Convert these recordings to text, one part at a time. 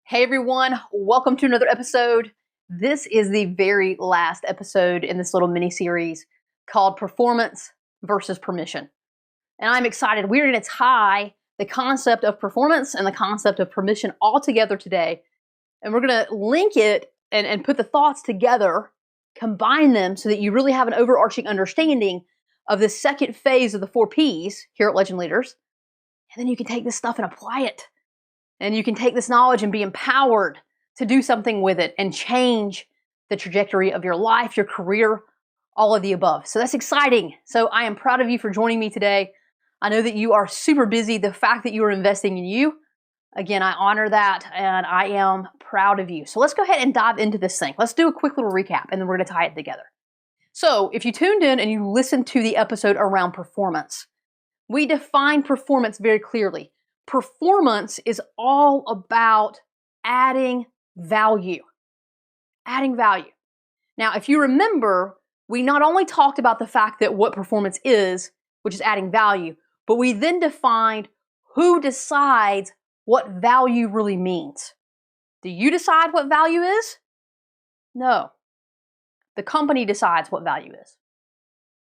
Hey everyone, welcome to another episode. This is the very last episode in this little mini series called Performance versus Permission. And I'm excited. We're going to tie the concept of performance and the concept of permission all together today. And we're going to link it and put the thoughts together, combine them so that you really have an overarching understanding of the second phase of the 4 Ps here at Legend Leaders. And then you can take this stuff and apply it. And you can take this knowledge and be empowered to do something with it and change the trajectory of your life, your career, all of the above. So that's exciting. So I am proud of you for joining me today. I know that you are super busy. The fact that you are investing in you, again, I honor that and I am proud of you. So let's go ahead and dive into this thing. Let's do a quick little recap and then we're going to tie it together. So if you tuned in and you listened to the episode around performance, we define performance very clearly. Performance is all about adding value. Adding value. Now, if you remember, we not only talked about the fact that what performance is, which is adding value, but we then defined who decides what value really means. Do you decide what value is? No. The company decides what value is.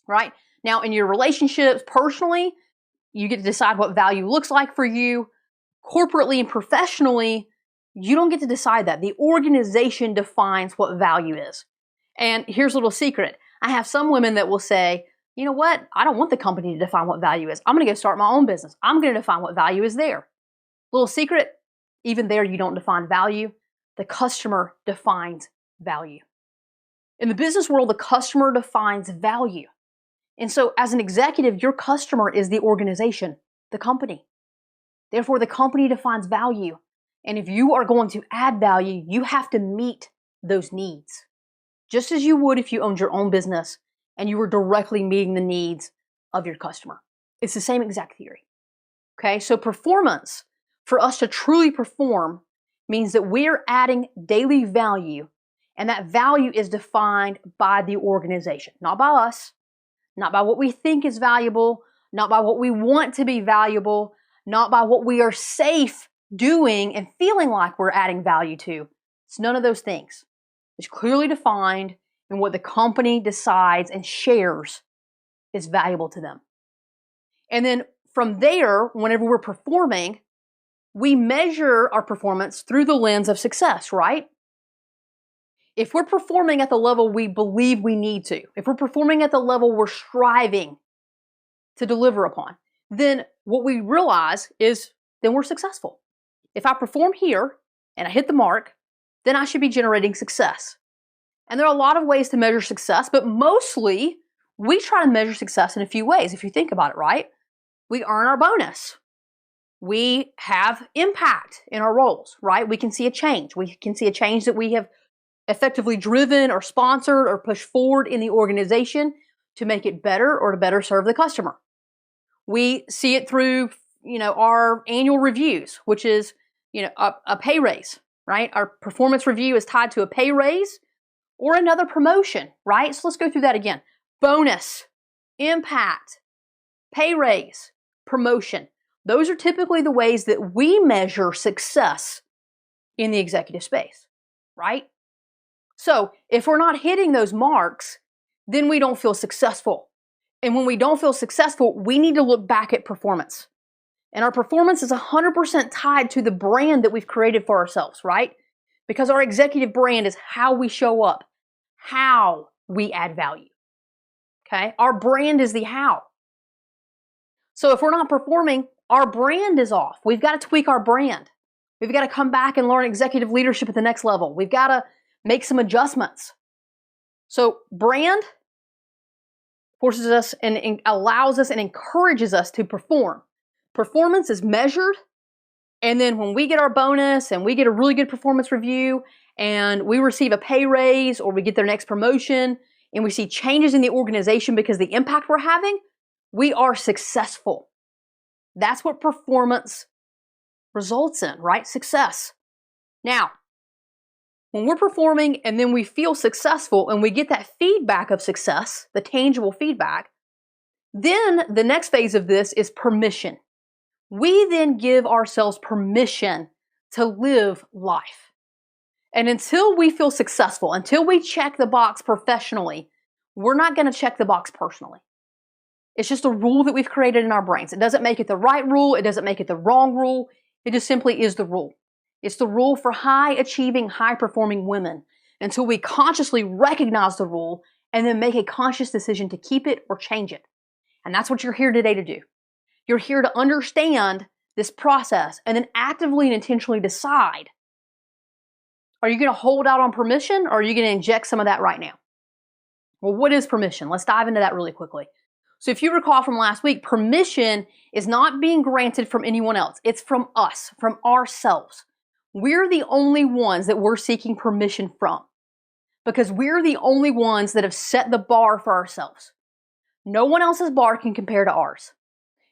Right? Now, in your relationships, personally, you get to decide what value looks like for you. Corporately and professionally, you don't get to decide that. The organization defines what value is. And here's a little secret. I have some women that will say, you know what? I don't want the company to define what value is. I'm going to go start my own business. I'm going to define what value is there. Little secret, even there you don't define value. The customer defines value. In the business world, the customer defines value. And so as an executive, your customer is the organization, the company. Therefore, the company defines value. And if you are going to add value, you have to meet those needs. Just as you would if you owned your own business and you were directly meeting the needs of your customer. It's the same exact theory. Okay, so performance, for us to truly perform, means that we're adding daily value, and that value is defined by the organization, not by us. Not by what we think is valuable, not by what we want to be valuable, not by what we are safe doing and feeling like we're adding value to. It's none of those things. It's clearly defined in what the company decides and shares is valuable to them. And then from there, whenever we're performing, we measure our performance through the lens of success, right? If we're performing at the level we believe we need to, if we're performing at the level we're striving to deliver upon, then what we realize is then we're successful. If I perform here and I hit the mark, then I should be generating success. And there are a lot of ways to measure success, but mostly we try to measure success in a few ways. If you think about it, right? We earn our bonus. We have impact in our roles, right? We can see a change. We can see a change that we have effectively driven or sponsored or pushed forward in the organization to make it better or to better serve the customer. We see it through, our annual reviews, which is, a pay raise, right? Our performance review is tied to a pay raise or another promotion, right? So let's go through that again. Bonus, impact, pay raise, promotion. Those are typically the ways that we measure success in the executive space, right? So if we're not hitting those marks, then we don't feel successful. And when we don't feel successful, we need to look back at performance. And our performance is 100% tied to the brand that we've created for ourselves, right? Because our executive brand is how we show up, how we add value. Okay? Our brand is the how. So if we're not performing, our brand is off. We've got to tweak our brand. We've got to come back and learn executive leadership at the next level. We've got to make some adjustments. So brand forces us and allows us and encourages us to perform. Performance is measured, and then when we get our bonus and we get a really good performance review and we receive a pay raise or we get their next promotion and we see changes in the organization because of the impact we're having, we are successful. That's what performance results in, right? Success. Now, when we're performing and then we feel successful and we get that feedback of success, the tangible feedback, then the next phase of this is permission. We then give ourselves permission to live life. And until we feel successful, until we check the box professionally, we're not going to check the box personally. It's just a rule that we've created in our brains. It doesn't make it the right rule. It doesn't make it the wrong rule. It just simply is the rule. It's the rule for high achieving, high performing women until we consciously recognize the rule and then make a conscious decision to keep it or change it. And that's what you're here today to do. You're here to understand this process and then actively and intentionally decide, are you going to hold out on permission or are you going to inject some of that right now? Well, what is permission? Let's dive into that really quickly. So if you recall from last week, permission is not being granted from anyone else. It's from us, from ourselves. We're the only ones that we're seeking permission from because we're the only ones that have set the bar for ourselves. No one else's bar can compare to ours.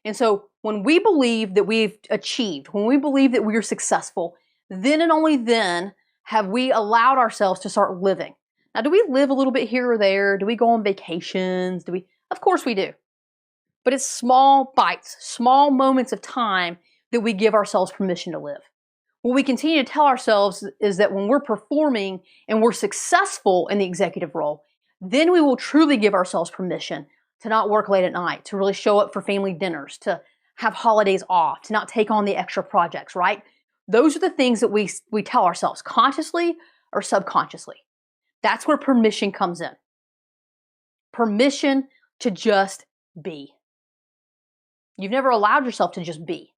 And so when we believe that we've achieved, when we believe that we are successful, then and only then have we allowed ourselves to start living. Now, do we live a little bit here or there? Do we go on vacations? Of course we do. But it's small bites, small moments of time that we give ourselves permission to live. What we continue to tell ourselves is that when we're performing and we're successful in the executive role, then we will truly give ourselves permission to not work late at night, to really show up for family dinners, to have holidays off, to not take on the extra projects, right? Those are the things that we tell ourselves consciously or subconsciously. That's where permission comes in. Permission to just be. You've never allowed yourself to just be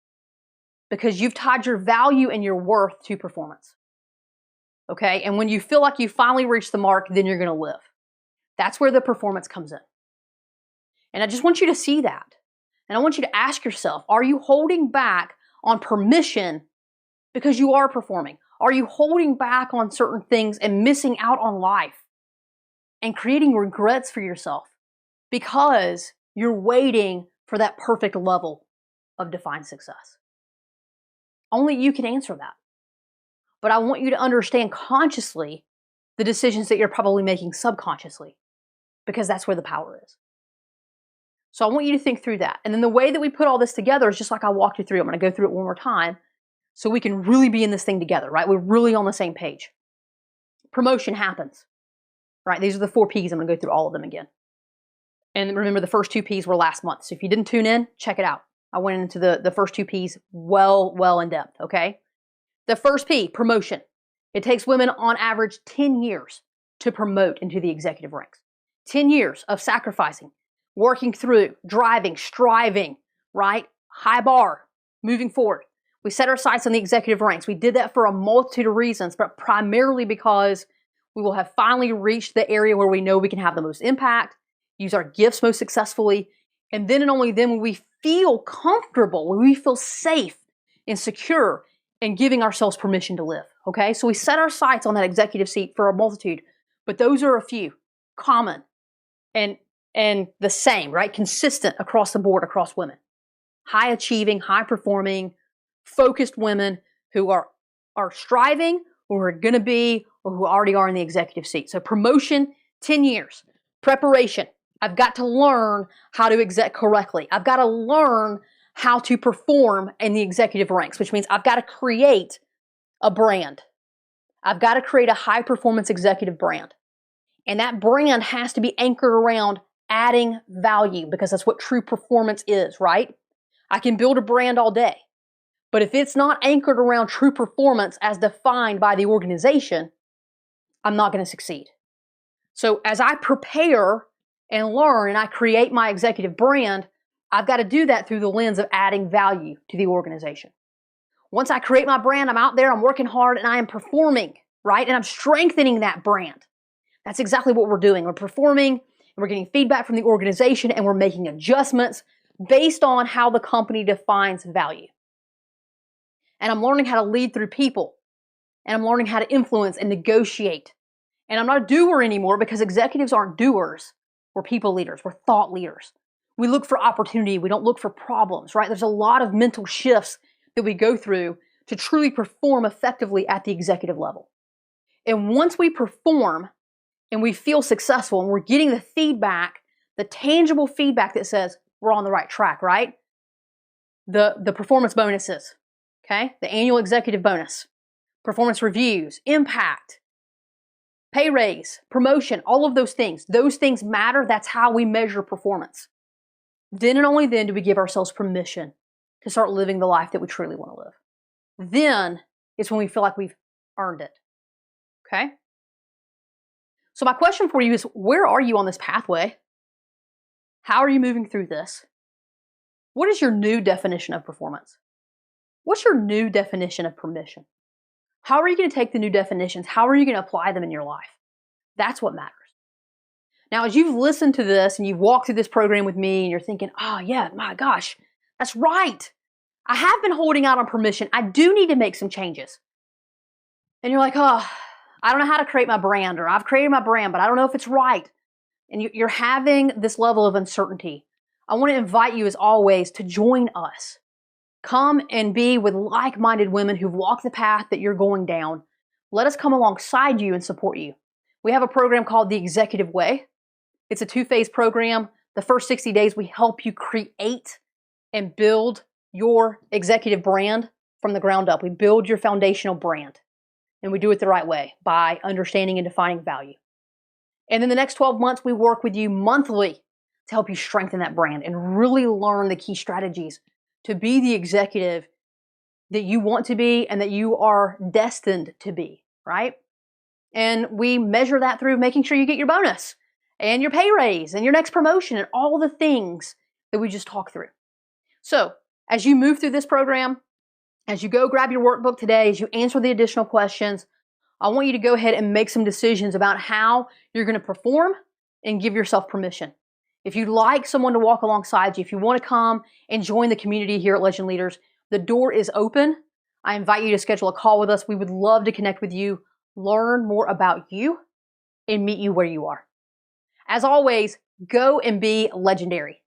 because you've tied your value and your worth to performance. Okay? And when you feel like you finally reached the mark, then you're going to live. That's where the performance comes in. And I just want you to see that. And I want you to ask yourself, are you holding back on permission because you are performing? Are you holding back on certain things and missing out on life and creating regrets for yourself because you're waiting for that perfect level of defined success? Only you can answer that. But I want you to understand consciously the decisions that you're probably making subconsciously because that's where the power is. So I want you to think through that. And then the way that we put all this together is just like I walked you through. I'm going to go through it one more time so we can really be in this thing together, right? We're really on the same page. Promotion happens, right? These are the 4 Ps. I'm going to go through all of them again. And remember, the first 2 Ps were last month. So if you didn't tune in, check it out. I went into the first 2 Ps well in depth, okay? The first P, promotion. It takes women on average 10 years to promote into the executive ranks. 10 years of sacrificing, working through, driving, striving, right? High bar, moving forward. We set our sights on the executive ranks. We did that for a multitude of reasons, but primarily because we will have finally reached the area where we know we can have the most impact, use our gifts most successfully, and then and only then when we feel comfortable, when we feel safe and secure and giving ourselves permission to live, okay? So we set our sights on that executive seat for a multitude, but those are a few, common and the same, right? Consistent across the board, across women. High achieving, high performing, focused women who are striving, or who are going to be, or who already are in the executive seat. So promotion, 10 years. Preparation. I've got to learn how to exec correctly. I've got to learn how to perform in the executive ranks, which means I've got to create a brand. I've got to create a high performance executive brand. And that brand has to be anchored around adding value because that's what true performance is, right? I can build a brand all day, but if it's not anchored around true performance as defined by the organization, I'm not going to succeed. So as I prepare and learn and I create my executive brand, I've got to do that through the lens of adding value to the organization. Once I create my brand, I'm out there, I'm working hard, and I am performing, right? And I'm strengthening that brand. That's exactly what we're doing. We're performing, and we're getting feedback from the organization, and we're making adjustments based on how the company defines value. And I'm learning how to lead through people, and I'm learning how to influence and negotiate. And I'm not a doer anymore because executives aren't doers. We're people leaders. We're thought leaders. We look for opportunity. We don't look for problems, right? There's a lot of mental shifts that we go through to truly perform effectively at the executive level. And once we perform and we feel successful and we're getting the feedback, the tangible feedback that says we're on the right track, right? The performance bonuses, okay? The annual executive bonus. performance reviews, impact, pay raise, promotion, all of those things. Those things matter. That's how we measure performance. Then and only then do we give ourselves permission to start living the life that we truly want to live. Then is when we feel like we've earned it. Okay? So my question for you is, where are you on this pathway? How are you moving through this? What is your new definition of performance? What's your new definition of permission? How are you going to take the new definitions? How are you going to apply them in your life? That's what matters. Now, as you've listened to this and you've walked through this program with me and you're thinking, oh yeah, my gosh, that's right. I have been holding out on permission. I do need to make some changes. And you're like, oh, I don't know how to create my brand, or I've created my brand, but I don't know if it's right. And you're having this level of uncertainty. I want to invite you, as always, to join us. Come and be with like-minded women who've walked the path that you're going down. Let us come alongside you and support you. We have a program called the Executive Way. It's a 2-phase program. The first 60 days, we help you create and build your executive brand from the ground up. We build your foundational brand. And we do it the right way by understanding and defining value. And then the next 12 months, we work with you monthly to help you strengthen that brand and really learn the key strategies to be the executive that you want to be and that you are destined to be, right? And we measure that through making sure you get your bonus and your pay raise and your next promotion and all the things that we just talked through. So as you move through this program, as you go grab your workbook today, as you answer the additional questions, I want you to go ahead and make some decisions about how you're going to perform and give yourself permission. If you'd like someone to walk alongside you, if you want to come and join the community here at Legend Leaders, the door is open. I invite you to schedule a call with us. We would love to connect with you, learn more about you, and meet you where you are. As always, go and be legendary.